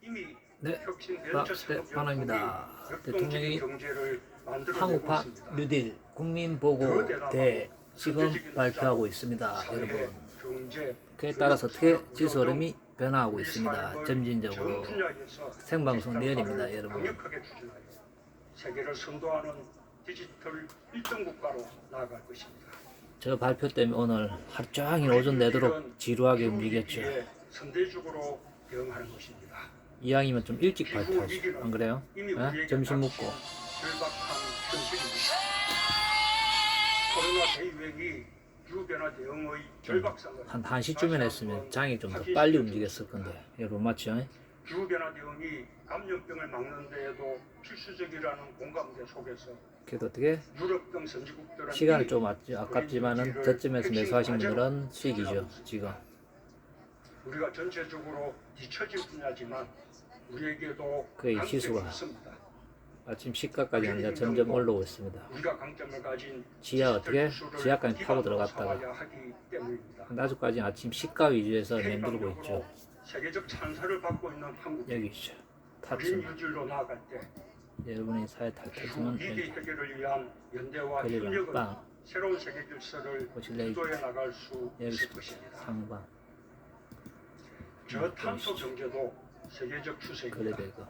네, 박스테파노입니다. 대통령이 한국파 뉴딜 국민보고대 지금 발표하고 있습니다. 여러분, 그에 따라서 어떻게 지수 흐름이 변화하고 있습니다. 점진적으로 생방송 내일입니다. 여러분, 세계를 선도하는 디지털 1등 국가로 나아갈 것입니다. 저 발표 때문에 오늘 하루 종일 오전 내도록 지루하게 움직였죠. 선대적으로 대응하는 것입니다. 이왕이면 좀 일찍 발표하죠. 안 그래요? 점심 먹고. 절박한 현실입니다. 코로나 대유행이 기후변화 대응의 절박성을 한 1시쯤에 했으면 장이 좀 더 빨리 움직였을 건데. 여러분 맞죠? 기후변화 대응이 감염병을 막는 데에도 필수적이라는 공감대 속에서 그래도 어떻게 유럽 등 선진국들은 시간을 좀 아깝지만은 저쯤에서 매수하신 분들은 수익이죠. 지금 우리가 전체적으로 뒤처진 분야지만 우리에게도 거의 강점이 지수가 있습니다. 아침 시가까지 이제 점점 올라오고 있습니다. 우리가 강점을 가진 지하 어떻게 디지털 지하까지 타고 기반으로 들어갔다가 삼아야 하기 때문입니다. 아직까지 아침 시가 위주에서 맴돌고 있죠. 세계적 찬사를 받고 있는 한국 여기 있죠. 그린 탑승. 유질로 나아갈 때 여러분이 사회 탈퇴지만 위기 해결을 위한 연대와 그리고 협력은 빵 새로운 세계 질서를 보실래요? 주도해 나갈 수 여기 있을 있습니다. 것입니다. 상방 저탄소 경제도 세계적 추세입니다. 그래배가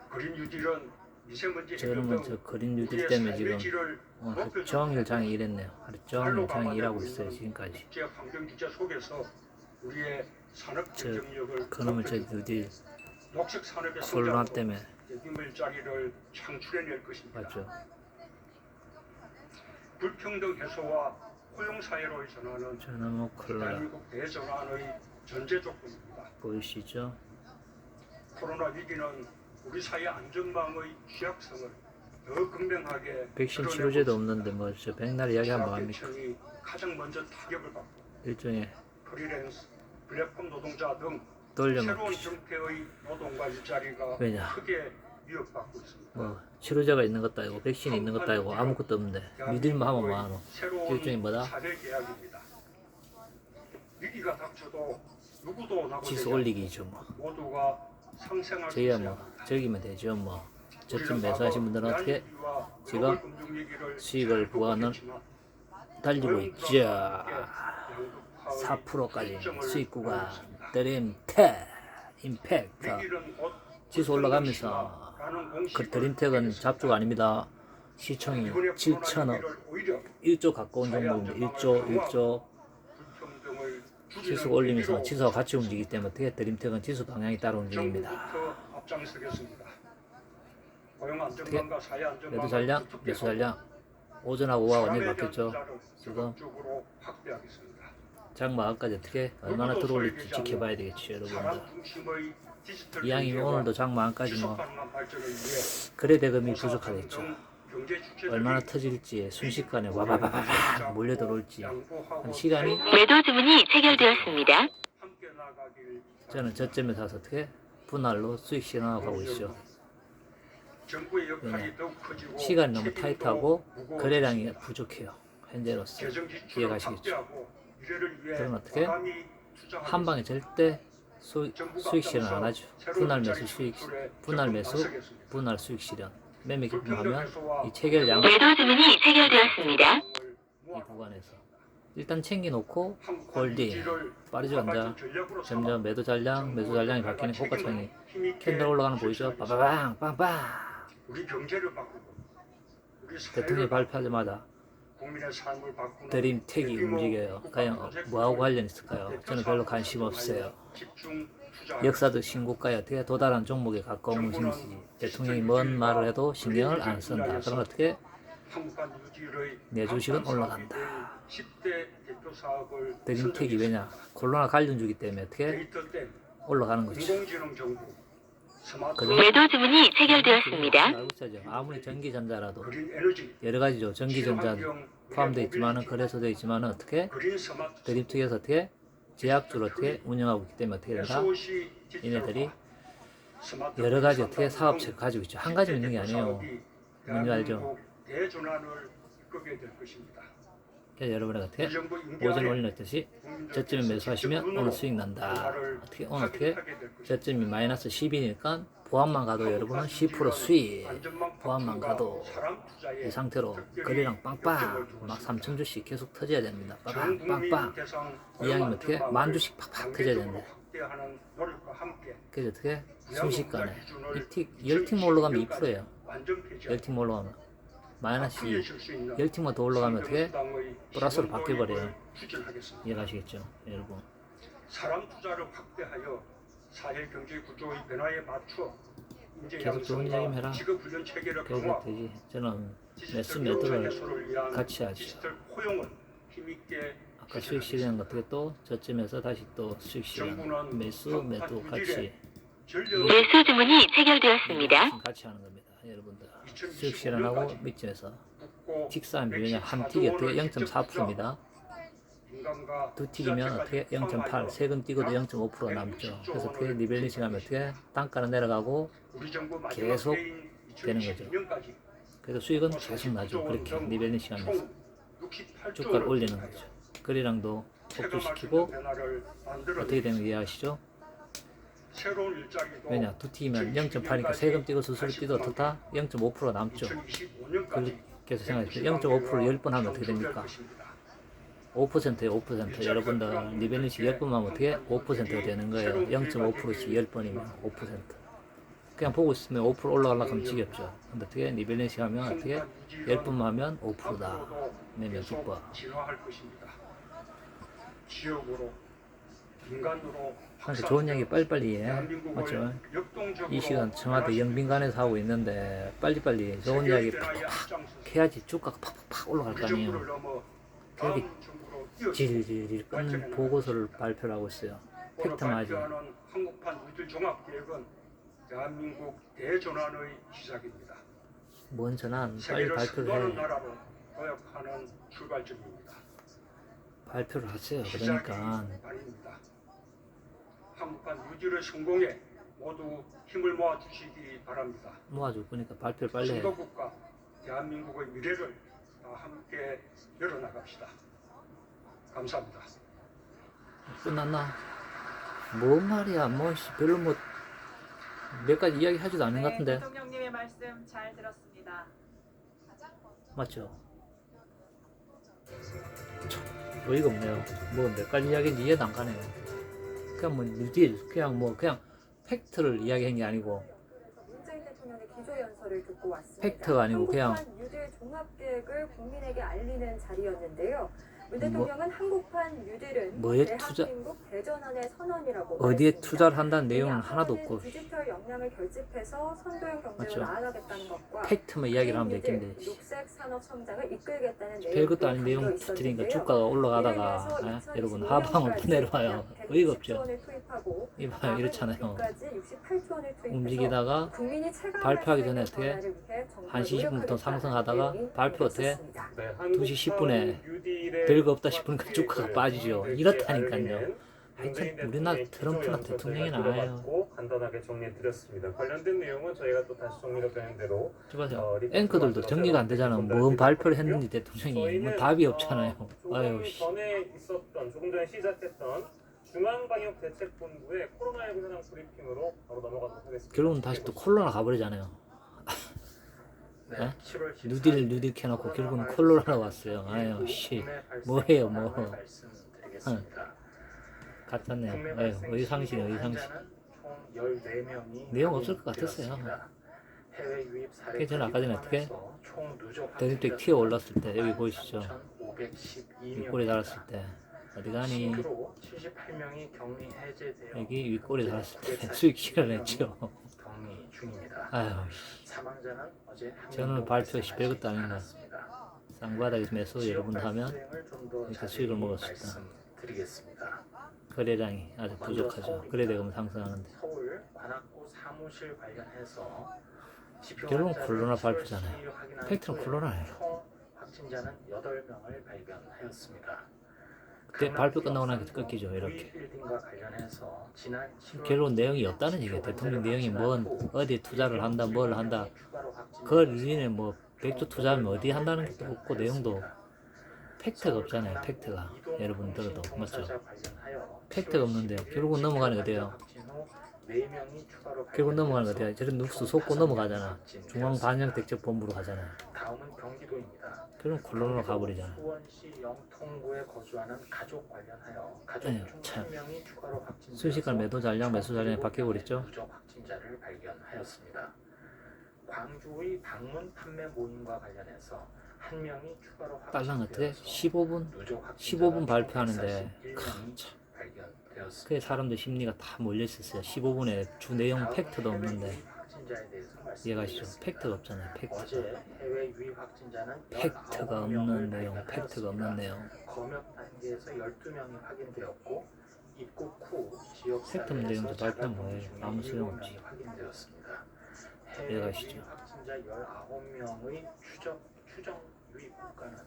그린 유질은 미세먼지 해결 저놈은 등 저 그린 뉴딜 우리의 때문에 삶의 지금 질을 하루 높여주는 종일 장이 일했네요. 하루 종일 발로 장이 일하고 감아내고 있어요. 있는 지금까지. 국제 환경 규제 속에서 우리의 산업 저 경쟁력을 그놈의 저 높여주고 뉴딜 녹색 산업의 코로나 성장으로 때문에 일자리를 창출해낼 것입니다. 맞죠. 불평등 해소와 고용 사회로의 전환은 저놈의 콜로라 대한민국 대전환의 전제 조건입니다. 보이시죠? 코로나 위기는 우리 사회 안전망의 취약성을 더 극명하게 백신 드러내고 치료제도 있습니다. 없는데 뭐 저 백날 이야기하면 뭐합니까? 지자체청이 가장 먼저 타격을 받고 일종의 프리랜서, 플랫폼 노동자 등 새로운 돌려먹기죠. 형태의 노동과 일자리가 왜냐? 크게 위협받고 있습니다. 뭐 치료제가 있는 것도 아니고 백신이 있는 것도 아니고 아무것도 없는데 믿을만 하면 뭐하노? 새로운 일종의 뭐다? 사회 계약입니다. 위기가 닥쳐도 누구도 나고되지 지수 올리기죠 뭐. 않고 모두가 상생할 수 저희야 있어야 뭐 합니다. 저기면 되죠 뭐. 저쯤 우리는 매수하신 과거 분들은 어떻게 외환위기와 지금 글로벌 금융 위기를 수익을 잘 구하는 극복했지만 달리고 고용 있죠. 불안과 함께 양극화의 4%까지 실정을 수익 구간 보였습니다. 드림텍 임팩트 위기는 곧 지수 올라가면서 가는 그 공식을 드림텍은 잡주가 아닙니다. 시총이 이번에 7천억 코로나 위기를 오히려 1조 가까운 종목입니다. 1조 불평등을 줄이는 지수가 올리면서 위기로 지수와 같이 움직이기 때문에 어떻게 드림텍은 지수 방향이 따로 움직입니다. 정부부터 앞장서겠습니다. 고용 안정망과 사회 안정망 매도 잔량, 매수 잔량 오전하고 오후가 완전히 바뀌었죠. 지금 적극적으로 확대하겠습니다. 장마감까지 어떻게 얼마나 들어올릴지 지켜봐야 되겠죠, 여러분들. 사람 중심의 디지털 이왕이면 경제와 오늘도 장마감까지 뭐 지속 가능한 발전을 위해 거래 대금이 부족하겠죠. 경제 주체들이 얼마나 터질지 순식간에 와바바바바 몰려들어올지 한 시간이 매도 주문이 체결되었습니다. 함께 나가길 저는 저점에 사서 어떻게 분할로 수익 실현하고 있죠. 정부의 역할이 왜냐? 더욱 커지고 시간이 너무 책임도 타이트하고 무거워졌습니다. 거래량이 부족해요. 현재로서 재정 지출을 이해가시겠죠. 확대하고 미래를 위해 그럼 어떻게? 과감히 투자하겠습니다. 한 방에 절대 수익 실현 안 하죠. 분할 매수 수익, 분할 매수, 분할 수익 실현. 매매 기쁨하면 이 체결량 매도 주문이 체결되었습니다. 이 구간에서 일단 챙겨놓고 홀딩 빠르지 않자 점점 매도 잔량, 매수 잔량이 바뀌는 호가창이 캔들 올라가는 거 보이죠? 빠바방 빵빵 우리 경제를 바꾸고 우리 사회를 대통령이 발표하자마자 국민의 삶을 바꾸는 드림텍이 대규모 움직여요. 국가 과연 프로젝트를 뭐하고 관련 있을까요? 저는 별로 관심 없어요. 집중 투자하겠습니다. 역사적 신고가에 어떻게 도달한 종목에 가까운 것인지 대통령이 뭔 말을 해도 신경을 안 쓴다. 그럼 어떻게 한국간 유지의 내 주식은 강판 올라간다. 사업이 된 10대 대표 사업을 드림텍이 왜냐? 코로나 관련주기 때문에 어떻게 데이터 댐, 올라가는 거죠. 인공지능 정보, 스마트 그래? 매도 주문이 체결되었습니다. 알고 있어야죠. 아무리 전기전자라도 그린 에너지, 여러 가지죠. 전기전자 포함되어 있지만은 거래소되어 있지만은 어떻게 그린 스마트, 드림텍에서 어떻게 제약주로 어떻게 운영하고 있기 때문에 어떻게 된다? SOC 얘네들이 스마트 여러 가지 어떻게 산업 사업체를 가지고 있죠. 한 가지 있는 게 아니에요. 사업이 뭔지 알죠? 대한민국 대전환을 이끌게 될 것입니다. 그래서 여러분이 어떻게 이 정부 오전 임기안에 올렸듯이 저점에 매수하시면 오늘 수익 난다. 어떻게 오늘 어떻게 저점이 마이너스 10이니까 보합만 가도 여러분은 10% 수익. 보합만 가도 이 상태로 거래량 빵빵 막 3,000주씩 계속 터져야 됩니다. 빵빵빵. 이왕이면 어떻게 10,000주씩 팍팍 터져야 된다. 그래서 어떻게 순식간에 10팀 올라가면 2%예요. 10팀 올라가면 마이너스 2. 10팀만 더 올라가면 어떻게 플러스로 바뀌어버려요. 이해가시겠죠 여러분. 사람 투자를 확대하여 사회 경제 구조의 변화에 맞춰 인재 계속 좋은 양성과 이야기만 해라. 직업 훈련 체계를 그래도 강화, 되지. 저는 매수 디지털 매도를 해소를 위한 같이 하죠. 디지털 포용을 힘있게 아까 수익 실현 어떻게 또 저점에서 다시 또 수익 실현 매수 매도 같이 매수 주문이 체결되었습니다. 같이 하는 겁니다 여러분들. 수익 실현하고 밑점에서 틱사하면 왜냐 한 틱이 어떻게 0.4%입니다. 두 틱이면 어떻게 0.8 세금 띄고도 0.5% 남죠. 그래서 어떻게 리밸런싱 하면 어떻게 단가는 내려가고 계속 되는 거죠. 그래서 수익은 계속 나죠. 그렇게 리밸런싱 하면서 주가를 올리는 거죠. 거래량도 폭주시키고 어떻게 되는 거 이해하시죠? 왜냐 두 틱이면 0.8이니까 세금 띄고 수수료 띄도 어떻다? 0.5% 남죠. 그렇게 해서 생각해보세요. 0.5%를 10번 하면 어떻게 됩니까? 5%예요 5%. 여러분들 리밸런싱 10번 하면 어떻게 5%가 되는 거예요. 0.5%씩 10번이면 5%. 그냥 보고 있으면 5% 올라가려고 하면 지겹죠. 근데 어떻게 리밸런싱 하면 어떻게 10번만 하면 5%다. 내면 기뻐. 그러니까 좋은 얘기 빨리빨리 해. 맞죠? 이 시간 청와대 영빈관에서 하고 있는데 빨리빨리 좋은 이야기 팍팍팍 해야지 주가가 팍팍팍 올라갈 거 아니에요. 여기 질질 끄는 보고서를 발표를 하고 있어요. 팩트만 하지. 한국판 위들 종합계획은 대한민국 대전환의 시작입니다. 뭔 전환 빨리 세계를 발표를 선도하는 해. 나라로 도약하는 출발점입니다. 발표를 하세요. 시작이 그러니까 아닙니다. 한국판 유지의 성공에 모두 힘을 모아 주시기 바랍니다. 모아줄 거니까 발표를 빨리 해. 선도국가 대한민국의 미래를 다 함께 열어나갑시다. 감사합니다. 끝났나? 뭔 말이야? 뭐 별로 뭐 몇 가지 이야기 하지도 않은 것 같은데. 대통령님의 말씀 잘 들었습니다. 맞죠? 어이가 없네요. 뭐 몇 가지 이야기인지 이해도 안 가네요. 그냥 뭐 뉴딜 그냥 팩트를 이야기한 게 아니고 문재인 대통령의 기조연설을 듣고 왔습니다. 팩트가 아니고 그냥 한국판 뉴딜 종합계획을 국민에게 알리는 자리였는데요. 문 대통령은 한국판 뉴딜은 뭐에 투자- 대한민국 대전환의 선언이라고 어디에 말했습니다. 투자를 한다는 내용은 앞으로는 하나도 없고 디지털 역량을 결집해서 선도형 경제로 맞죠. 나아가겠다는 것과 팩트만 이야기를 하면 뉴딜, 되겠는데 녹색 산업 성장을 이끌겠다는 별것도 아닌 내용도 내용 담겨 터뜨리니까 있었는데요. 주가가 올라가다가 이를 위해서 여러분 2025 하방을 년까지 내려와요. 약 어이가 160조 없죠. 원을 투입하고 이봐요 이렇잖아요. 68조 원을 투입해서 움직이다가 국민이 체감할 발표하기 수 전에 있는 어떻게 변화를 위해 정부가 1시 20분부터 노력하겠다는 상승하다가 내용이 발표 어떻게 담겼습니다. 2시 10분에 별거 없다 싶으니까 주가가 빠지죠. 이렇다니까요. 하여튼 우리나라 트럼프나 대통령이 나아요. 간단하게 정리해드렸습니다. 관련된 내용은 저희가 또 다시 정리가 되는 대로 봐요. 앵커들도 정리가 안 되잖아. 뭔 발표를 했는지 대통령이 뭐 답이 없잖아요. 아유 조금 씨. 전에 있었던 조금 전에 시작했던 중앙방역대책본부의 코로나19 현황 브리핑으로 바로 넘어가도록 하겠습니다. 결국은 다시 또 콜로나 가버리잖아요. 네? 뉴딜 켜놓고 결국은 콜로나로 왔어요. 아유 씨. 뭐해요 뭐. 같았네요. 아유 의상신. 내용 없을 것 같았어요. 그게 저는 아까 전에 어떻게 대립적 튀어 올랐을 때 여기 보이시죠? 윗꼬리 달았을 때 어디 가니? 78명이 격리 해제되어 여기 윗꼬리 달았을 때 수익 실현했죠. 격리 중입니다. 아유 사망자는 어제 저는 발표 시 별것도 아닌 것 쌍바닥에서 매수 여러분 하면 이렇게 수익을 먹었습니다. 드리겠습니다. 거래량이 아주 부족하죠. 거래대금은 상승하는데 서울 관악구 사무실 관련해서 결국은 콜로나 발표잖아요. 팩트는 콜로나예요. 총 확진자는 8명을 발견하였습니다. 그때 발표 끝나고 나니까 끊기죠. 이렇게 빌딩과 관련해서 지난 7월 결국은 내용이 없다는 얘기예요. 대통령 내용이 뭔 어디 투자를 한다 뭘 한다 그걸 인해 뭐 100조 투자하면 어디 한다는 것도 없고 내용도 팩트가 없잖아요. 팩트가 여러분 들어도 맞죠? 팩트가 없는데 결국은 넘어가는 게 돼요. 결국 넘어가는 거 돼요. 저런 눅수 속고 넘어가잖아. 중앙방역대책본부로 가잖아. 다음은 경기도입니다. 그럼 굴론으로 가버리잖아. 수원시 영통구에 거주하는 가족 관련하여 가족 에휴, 중 참. 1명이 추가로 확진되어서 순식간 매도 잔량 매수 잔량이 바뀌어버렸죠. 누적 확진자를 발견하였습니다. 광주의 방문 판매 모임과 관련해서 한 명이 추가로 딸랑 어떻게? 확진되어서 15분? 누적 15분 확진자가 발표하는데 41명이 참. 발견되었습니다. 그게 사람들 심리가 다 몰려있었어요. 15분에 주 내용 팩트도 없는데 확진자에 대해서 이해가시죠? 말씀드리겠습니다. 팩트가 없잖아요. 팩트가. 어제 해외 유입 확진자는 팩트가 19명을 없는 내용, 발견하였습니다. 팩트가 없는 내용. 검역 단계에서 12명이 확인되었고 입국 후 지역 팩트 없는 내용도 발표한 거예요. 아무 소용없지. 확인되었습니다. 이해가시죠? 해외 확진자 19명의 추정 유입 국가는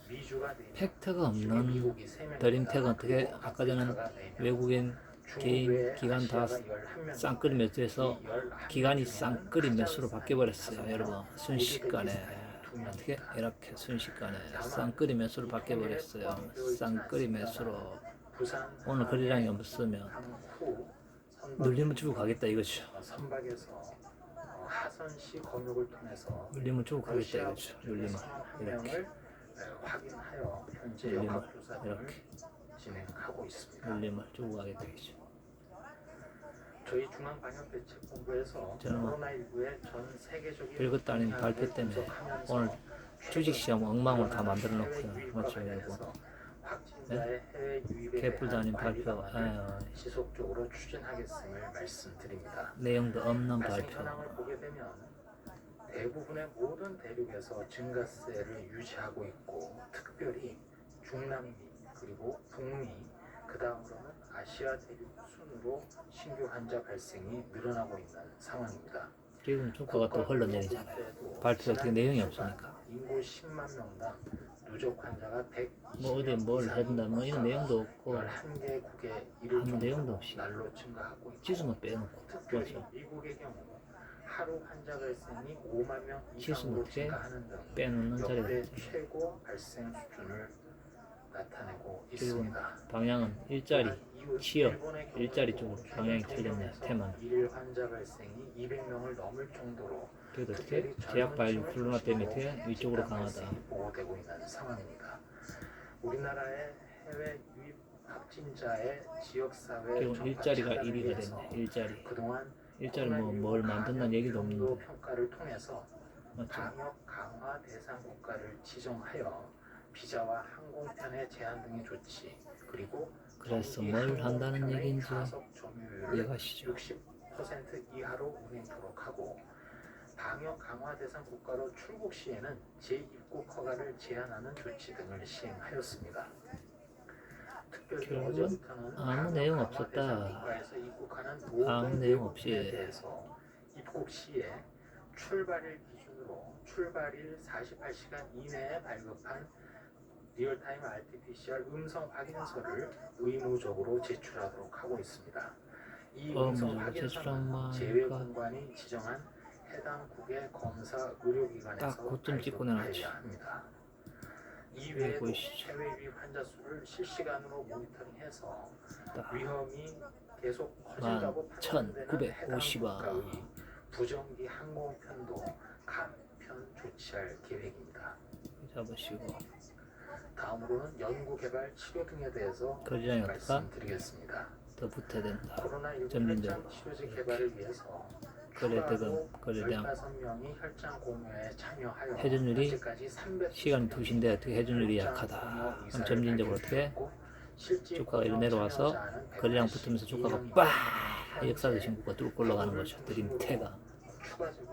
미주가 4명, 팩트가 없는 미국이 3명입니다. 드림텍은 어떻게 아까 전에 외국인 개인 기관 다 쌍끌이 매수해서 기간이 쌍끌이 매수로 바뀌어버렸어요. 여러분 순식간에 어떻게 이렇게 순식간에 쌍끌이 매수로 바뀌어버렸어요. 쌍끌이 매수로 오늘 거래량이 없으면 눌림을 주고 가겠다 이거죠. 선박에서 하선시 검역을 통해서 눌림을 주고 가겠다 이거죠. 눌림을 이렇게 확인하여 현재 눌림을 영합조사를 이렇게 진행하고 있습니다. 눌림을 주고 가겠다 이거죠. 저희 중앙방역대책본부에서 저는 뭐 코로나19의 전 세계적인 별것도 아닌 발표 때문에 오늘 주식시험 엉망으로 다 만들어 놓고요. 맞죠 여러분? 확진자의 해외 유입에 개뿔도 아닌 대한 발표. 관리 방안을 아유, 지속적으로 추진하겠음을 말씀드립니다. 내용도 없는 발생 발표. 현황을 보게 되면 대부분의 모든 대륙에서 증가세를 유지하고 있고 특별히 중남미 그리고 북미 그 다음으로는 아시아 대륙 순으로 신규 환자 발생이 늘어나고 있는 상황입니다. 지금 주가가 또 흘러내리잖아요. 발표가 어떻게 내용이 없으니까. 인구 10만 명당 누적 환자가 100. 뭐 어디 뭘 해준다 뭐 이런 내용도 없고 11개 국에 이를 아무 내용도 없이 날로 증가하고 있고 지수만 빼놓고 특별히 맞죠? 미국의 경우 하루 환자 발생이 5만 명 지수는 이상으로 어떻게 증가하는 등 빼놓는 역대 자리가 최고 발생 수준을 나타내고 지금 있습니다. 방향은 일자리 이후 취업, 일본의 경우도 일자리 쪽으로 최근 방향이 틀렸네, 통계에서 테마는. 일일 환자 발생이 200명을 넘을 정도로 그래도 어떻게 제약 바이오 코로나 때문에 어떻게 이쪽으로 강하다. 보고되고 있는 상황입니다. 우리나라의 해외 유입 확진자의 지역사회 지금 일자리가 1위가 됐네. 일자리 그동안 일자리 뭘 만든다는 얘기도 없는데 평가를 통해서 맞죠? 방역 강화 대상 국가를 지정하여 비자와 항공편의 제한 등의 조치 그리고 그래서 정기 뭘 한다는 항공편의 얘기인지 좌석 점유율을 이해가시죠? 60% 이하로 운행토록 하고 방역 강화 대상 국가로 출국 시에는 재입국 허가를 제한하는 조치 등을 시행하였습니다. 특별히 결국은 어제부터는 아무 방역 내용 강화 없었다. 대상 국가에서 입국하는 모든 아무 내용 외국인에 없이. 대해서 입국 시에 출발일 기준으로 출발일 48시간 이내에 발급한 리얼타임 RT-PCR 음성 확인서를 의무적으로 제출하도록 하고 있습니다. 이 음성 확인서는 제외공관이 지정한 해당 국의 검사 의료기관에서 딱 고점 찍고 내놨지. 발급해야 합니다. 이외에도 보이시죠? 해외 유입 환자 수를 실시간으로 모니터링해서 딱 위험이 계속 커진다고 11,950원. 해당 국가의 부정기 항공편도 감편 조치할 계획입니다. 잡으시고 다음으로는 연구 개발 치료 등에 대해서 거래량이 어떨까? 말씀드리겠습니다. 더 붙어야 된다. 코로나19 점진적으로 혈장 치료제 개발을 위해서 거래대금, 거래량 15명이 혈장 공유에 참여하여 회전율이 현재까지 300 시간이 2시인데 어떻게 회전율이 약하다. 그럼 점진적으로 어떻게 주가가 이리 내려와서 거래량 붙으면서 주가가 빡 역사적인 주가 뚫고 올라가는 거죠. 드림테가. 추가적인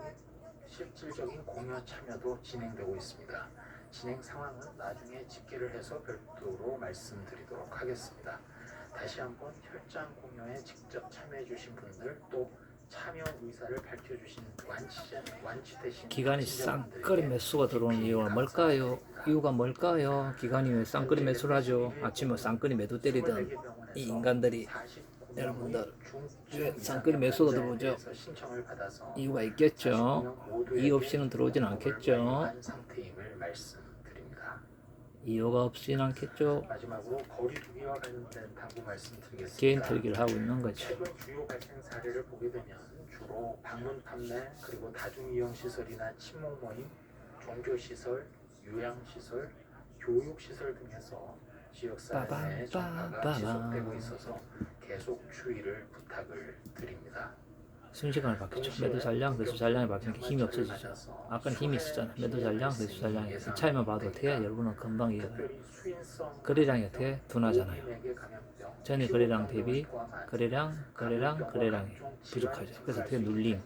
실질적인 공여 참여도 진행되고 있습니다. 진행 상황은 나중에 집계를 해서 별도로 말씀드리도록 하겠습니다. 다시 한번 혈장 공여에 직접 참여해 주신 분들 또 참여 의사를 밝혀주신 완치되신 기간이 쌍끌이 매수가 들어오는 이유가 뭘까요? 이유가 뭘까요? 기간이 왜 쌍끌이 매수를 하죠? 아침에 쌍끌이 매도 때리던 이 인간들이 여러분들 왜 쌍끌이 매수가 들어오죠? 이유가 있겠죠? 이유 없이는 들어오진 않겠죠? 상태임을 말씀드립니다. 이유가 없진 않겠죠. 마지막으로 거리두기와 관련된 당부 말씀드리겠습니다. 개인 털기를 하고 있는 거죠. 최근 주요 발생 사례를 보게 되면 주로 방문 판매 그리고 다중이용 시설이나 친목 모임, 종교 시설, 요양 시설, 교육 시설 등에서 지역사회 내 전파가 지속되고 있어서 계속 주의를 부탁을 드립니다. 순식간에 바뀌죠. 매도 잔량, 매수 잔량이 바뀌니까 힘이 없어지죠. 아까는 힘이 있었잖아. 매도 잔량, 매수 잔량이. 이 차이만 봐도 어떻게 여러분은 금방 이해가요. 거래량이 어떻게 둔하잖아요. 전일 거래량 대비 거래량이 부족하죠. 그래서 어떻게 눌림.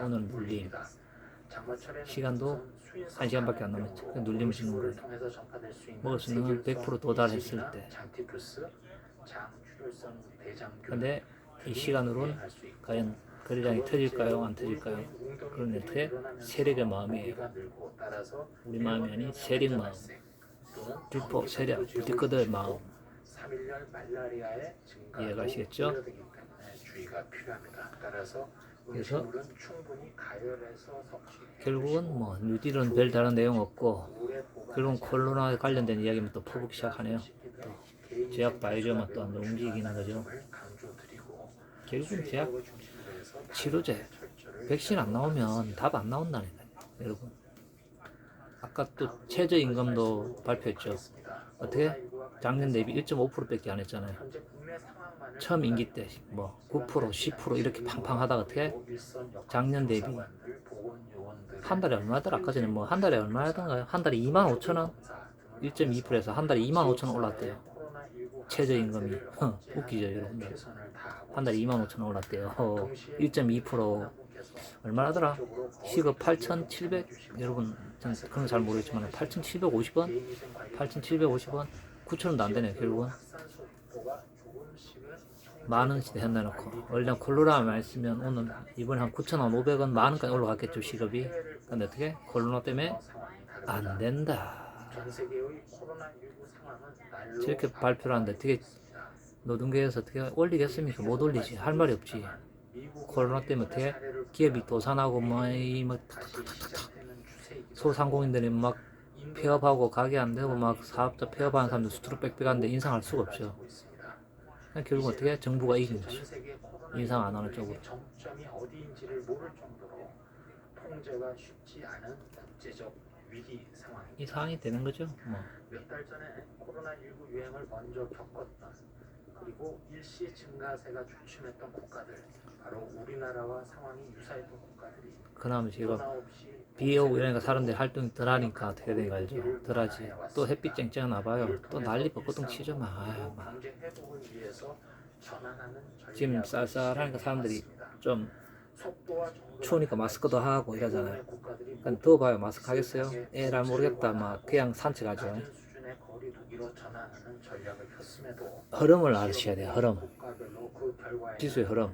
오늘 눌림. 시간도 1시간밖에 안 남았죠. 눌림을 주는 거예요. 먹을 수 있는 건 100% 도달했을 때. 근데 이 시간으로는 과연 거래량이 터질까요? 안 터질까요? 그런 어떻게 세력의 마음이에요. 우리 마음이 아닌 세력 마음. 뒷포 세력, 부티커들의 마음. 이해가시겠죠? 그래서 결국은 뭐 뉴딜은 별다른 내용 없고 결국은 코로나 관련된 이야기만 또 퍼붓기 시작하네요. 또 제약 바이오만 또 움직이는 거죠. 결국은 제약 치료제, 백신 안 나오면 답 안 나온다니까요, 여러분. 아까 또 최저임금도 발표했죠. 어떻게? 작년 대비 1.5%밖에 안 했잖아요. 처음 임기 때 뭐 9%, 10% 이렇게 팡팡 하다가 어떻게? 작년 대비 한 달에 얼마더라? 아까 전에 뭐 한 달에 얼마였던가요? 한 달에 25,000원? 1.2%에서 한 달에 25,000원 올랐대요. 최저임금이. 웃기죠, 여러분들. 한 달에 25,000원 올랐대요. 1.2% 얼마라더라? 시급 8,700? 여러분, 전 그런 거 잘 모르겠지만 8,750원? 8,750원? 9,000원도 안 되네요, 결국은. 만원씩 hen나놓고 원래 콜로나만 있으면 오늘 이번에 한 9,500원 만원까지 올라갔겠죠, 시급이. 근데 어떻게? 콜로나 때문에 안 된다. 저렇게 발표를 하는데 어떻게 노동계에서 어떻게 올리겠습니까? 못 올리지. 할 말이 없지. 코로나 때문에 어떻게 기업이 도산하고 뭐 탁탁탁탁탁 소상공인들이 막 폐업하고 가게 안 되고 막 사업자 폐업하는 사람들 수두룩 빽빽한데 인상할 수가 없죠. 결국 어떻게 정부가 이긴 거죠. 인상 안 하는 쪽으로. 정점이 어디인지를 모를 정도로 통제가 쉽지 않은 국제적 위기 상황. 이 상황이 되는 거죠. 뭐. 몇 달 전에 코로나19 유행을 먼저 겪었던 그리고 일시 증가세가 주춤했던 국가들, 바로 우리나라와 상황이 유사했던 국가들이 그나마 제가 비 오고 이러니까 사람들이 활동이 덜 하니까 어떻게 되는 거 알죠? 덜 하지. 또 햇빛 쨍쨍 나봐요. 또 난리 벚꽃등 치죠 막. 아유, 막. 지금 쌀쌀하니까 사람들이 좀 추우니까 마스크도 하고 이러잖아요. 그러니까 더워봐요. 마스크 하겠어요? 에라 모르겠다. 막 그냥 산책하죠. 흐름을 아셔야 돼요. 흐름. 지수의 흐름.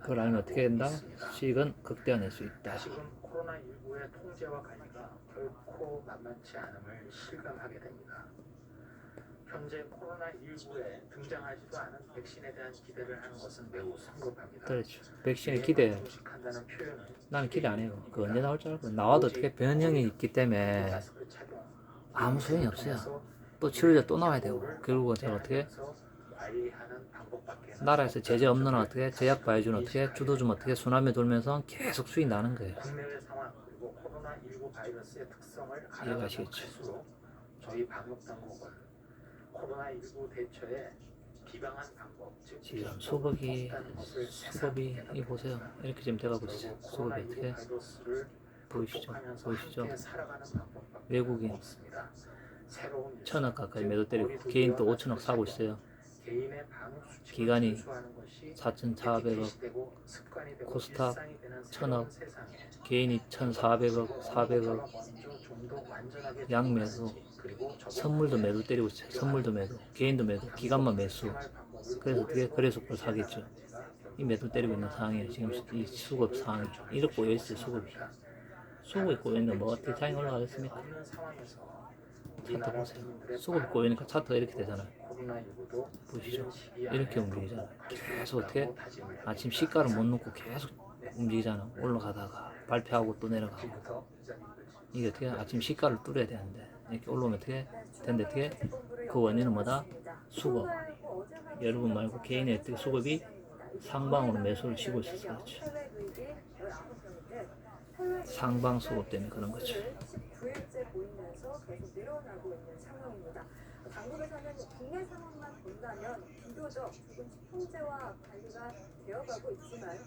그걸 알면 어떻게 된다? 수익은 극대화낼 수 있다. 다시금 코로나19의 통제와 관리가 결코 만만치 않음을 실감하게 됩니다. 현재 코로나19에 등장하지도 않은 백신에 대한 기대를 하는 것은 매우 성급합니다. 그렇죠. 백신에 기대. 나는 기대 안 해요. 그 언제 나올 줄 알고. 나와도 어떻게 변형이 있기 때문에 아무 소용이 없어요. 또 치료제 또 나와야 되고. 결국은 제가 어떻게 나라에서 제재 없는 한 어떻게 제약 바이오주는 어떻게 주도주면 어떻게 순환매 돌면서 계속 수익 나는 거예요. 이해가시겠죠? 저희 방역 당국은 코로나19 대처에 비방한 방법, 즉 지금 수급이 이 보세요. 이렇게 지금 돼가고 있어요. 수급이 어떻게 보이시죠? 외국인 1,000억 가까이 매도 때리고 개인 또 5천억 사고 있어요. 기간이 4,400억, 코스닥 1,000억, 개인이 1,400억, 400억, 양매수, 선물도 매도 때리고 있어요. 선물도 매도, 개인도 매도, 기간만 매수. 그래서 어떻게 거래소를 사겠죠. 이 매도 때리고 있는 상황이에요. 지금 이 수급 상황이 이렇게 꼬여있어요. 수급이 꼬여있는데 뭐 어떻게 장이 올라가겠습니까? 차트 보세요. 수급이 꼬이니까 차트가 이렇게 되잖아요. 보시죠. 이렇게 움직이잖아요. 계속 어떻게 아침 시가를 못 놓고 계속 움직이잖아. 올라가다가 발표하고 또 내려가고. 이게 어떻게 아침 시가를 뚫어야 되는데 이렇게 올라오면 어떻게 된데 어떻게 그 원인은 뭐다? 수급. 여러분 말고 개인의 어떻게 수급이 상방으로 매수를 쉬고 있어서 그렇죠. 상방 수급 때문에 그런 거죠. 9일째 보이면서 계속 늘어나고 있는 상황입니다. 당국에서는 국내 상황만 본다면 비교적 조금씩 통제와 관리가 되어가고 있지만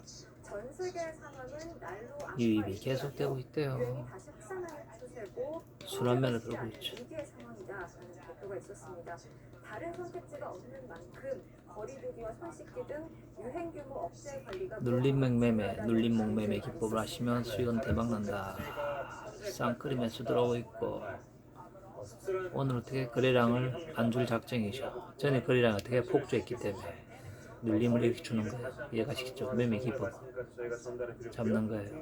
전 세계 상황은 날로 유입이 계속되고 있대요. 유행이 다시 확산하는 추세고 순환매를 들고 있죠. 위기의 상황이다라는 발표가 있었습니다. 다른 선택지가 없는 만큼 거리두기와 손 씻기 등 유행 규모 억제 관리가 눌림목 매매, 눌림목 매매 기법을 하시면 수익은 대박난다. 쌍끌이 매수 들어오고 있고 오늘 어떻게 거래량을 안 줄 작정이죠. 전에 거래량 어떻게 폭주했기 때문에 눌림을 이렇게 주는 거예요. 이해가시겠죠? 매매 기법 잡는 거예요.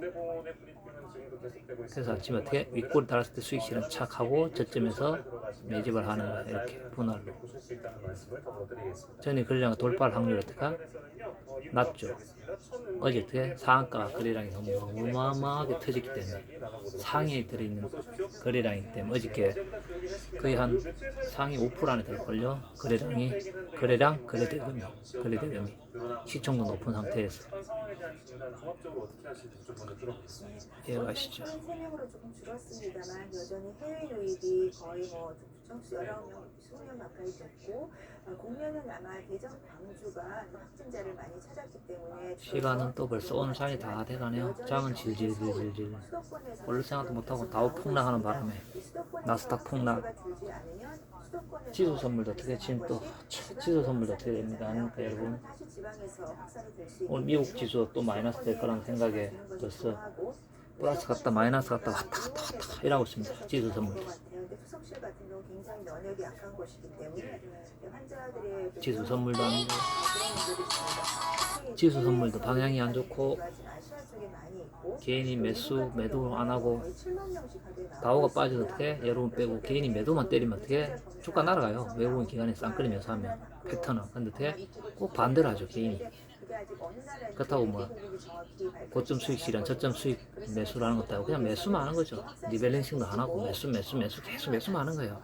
그래서 아침에 어떻게 윗골 달았을 때 수익 실현 착 하고 저점에서 매집을 하는 거예요. 이렇게 분할로. 전에 거래량 돌파할 확률이 어떻게 낮죠. 어제 어떻게 상한가 거래량이 너무 어마어마하게 터졌기 때문에 상위에 들어있는 거래량이기 때문에 어저께 거의 한 상위 5% 안에 들걸요. 거래량 거래대금이 시총도 높은 상태에서 이해가시죠? 3명으로 조금 줄었습니다만 여전히 해외 유입이 거의 뭐 여러 명, 20명 가까이 됐고 국내는 아마 대전 광주가 확진자를 많이 찾았기 때문에 시간은 또 벌써 오늘 장이 다 돼가네요. 장은 질질질질질 원래 생각도 못하고 다우 폭락하는 바람에 나스닥 폭락 지수 선물도 어떻게 지금 또 지수 선물도 어떻게 됩니다. 아닙니까 여러분? 오늘 미국 지수 또 마이너스 될 거라는 생각에 벌써 플러스 갔다 마이너스 갔다 왔다 갔다 왔다 이러고 있습니다. 지수 선물도. 수석실 같은 경우 굉장히 면역이 약한 곳이기 때문에 환자들의 지수 선물도 안 좋고 지수 선물도 방향이 안 좋고 개인이 매도 안 하고 다우가 빠져서 어떻게 여러분 빼고 개인이 매도만 때리면 어떻게 주가 날아가요. 외국인 기관에 쌍끌이 매수하면 패턴은. 근데 어떻게 꼭 반대로 하죠 개인이. 그렇다고 뭐 고점 수익 실현 저점 수익 매수라는 것도 아니고 그냥 매수만 하는 거죠. 리밸런싱도 안 하고 매수 계속 매수만 하는 거예요.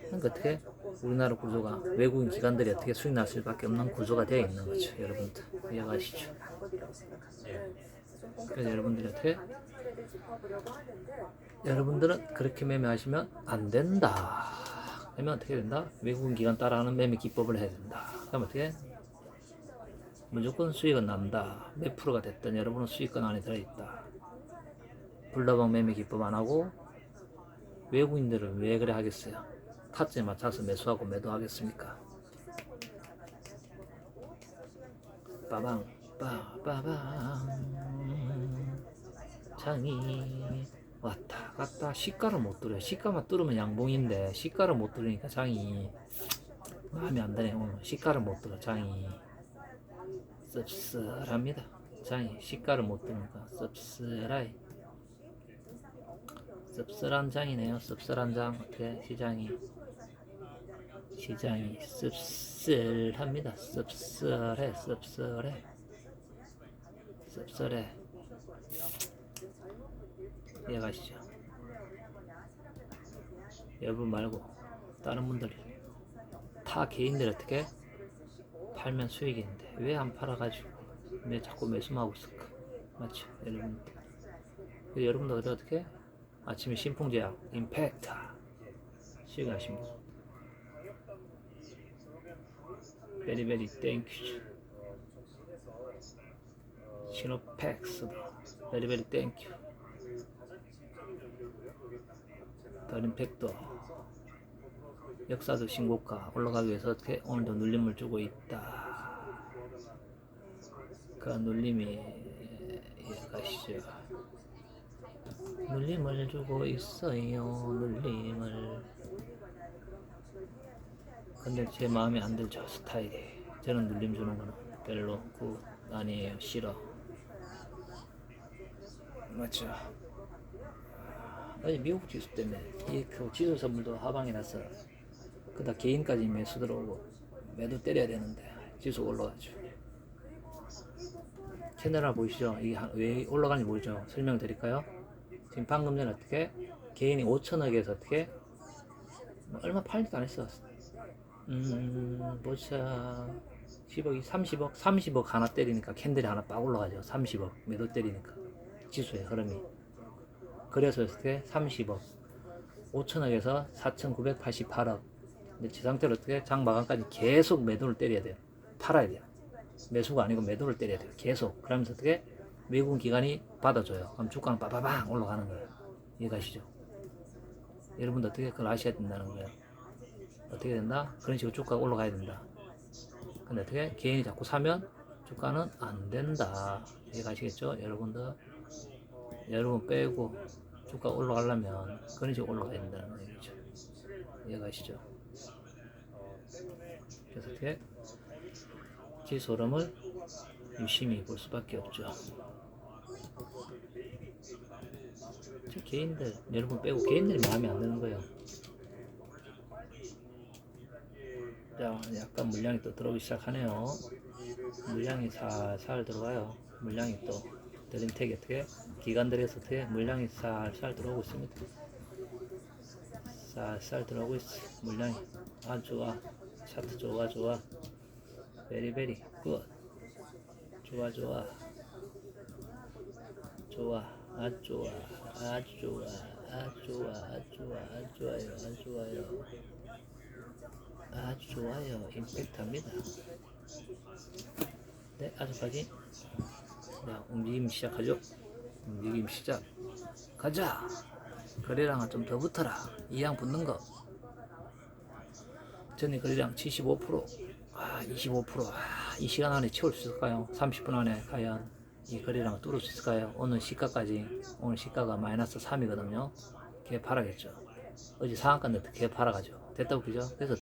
그러니까 어떻게 우리나라 구조가 외국인 기관들이 어떻게 수익 날 수밖에 없는 구조가 되어 있는 거죠. 여러분들 이해가시죠? 그래서 여러분들이 어떻게 여러분들은 그렇게 매매하시면 안 된다. 그러면 어떻게 된다? 외국인 기관 따라하는 매매 기법을 해야 된다. 그럼 어떻게? 무조건 수익은 난다. 몇 프로가 됐든 여러분은 수익권 안에 들어있다. 불나방 매매 기법 안 하고 외국인들은 왜 그래 하겠어요? 타점에 맞춰서 매수하고 매도하겠습니까? 빠방 빠바방 장이 왔다 갔다 시가를 못 들어요. 시가만 뚫으면 양봉인데 시가를 못 들으니까 장이 마음에 안 드네. 오늘 시가를 못 들어 장이 씁쓸합니다. 장이 시가를 못 들으니까 씁쓸하이 씁쓸한 장이네요. 씁쓸한 장. 어떻게 시장이 씁쓸합니다. 씁쓸해 이해가시죠? 여러분 말고 다른 분들이 타 개인들 어떻게 팔면 수익인데 왜 안 팔아가지고 왜 자꾸 매수만 하고 있을까? 맞죠? 여러분들 어떻게 아침에 신풍제약 임팩트 수익 나십니다. 베리베리 땡큐 시노팩스도 베리베리 땡큐 더림팩도 역사도 신고가 올라가기 위해서 어떻게 오늘도 눌림을 주고 있다. 그 눌림이 가시죠. 눌림을 주고 있어요. 눌림을. 근데 제 마음에 안 들죠 스타일이. 저는 눌림 주는 거는 별로 굿 아니에요. 싫어. 맞죠? 아니 미국 지수 때문에 그 지수 선물도 하방이 났어. 그다 개인까지 매수 들어오고 매도 때려야 되는데 지수 올라가죠. 채널 하나 보이시죠? 이게 왜 올라가는지 모르죠? 설명드릴까요? 지금 방금 전에 어떻게 개인이 5천억에서 어떻게 얼마 팔지도 안 했어. 보자. 10억이 30억 하나 때리니까 캔들이 하나 빡 올라가죠. 30억 매도 때리니까 지수의 흐름이. 그래서 어떻게 30억 5천억에서 4,988억. 근데 지 상태로 어떻게 장 마감까지 계속 매도를 때려야 돼요. 팔아야 돼요. 매수가 아니고 매도를 때려야 돼요. 계속. 그러면서 어떻게 외국인 기관이 받아줘요. 그럼 주가는 빠바방 올라가는 거예요. 이해가시죠? 여러분도 어떻게 그걸 아셔야 된다는 거예요. 어떻게 된다? 그런 식으로 주가가 올라가야 된다. 근데 어떻게 개인이 자꾸 사면 주가는 안 된다. 이해가시겠죠? 여러분들 여러분 빼고 주가 올라가려면 그런 식으로 올라가야 된다는 얘기죠. 이해가시죠? 그래서 어떻게 지수 흐름을 유심히 볼 수밖에 없죠. 저 개인들 여러분 빼고 개인들이 마음에 안 드는 거예요. 자, 약간 물량이 또 들어오기 시작하네요. 물량이 살살 들어와요. 물량이 또 드림텍이 어떻게 기관들에서 어떻게 물량이 살살 들어오고 있습니다. 살살 들어오고 있어. 물량이 아주 좋아. 차트 좋아. 베리베리 굿. 좋아. 아주 좋아요. 아주 좋아요. 임팩트합니다. 네, 아직까지. 자, 움직임 시작하죠. 움직임 시작. 가자. 거래량은 좀 더 붙어라. 이양 붙는 거. 전에 거래량 75%. 25%. 이 시간 안에 채울 수 있을까요? 30분 안에 과연 이 거래량을 뚫을 수 있을까요? 오늘 시가까지. 오늘 시가가 마이너스 3이거든요. 걔 팔아겠죠. 어제 상한가인데 걔 팔아가죠. 됐다고 그죠? 그래서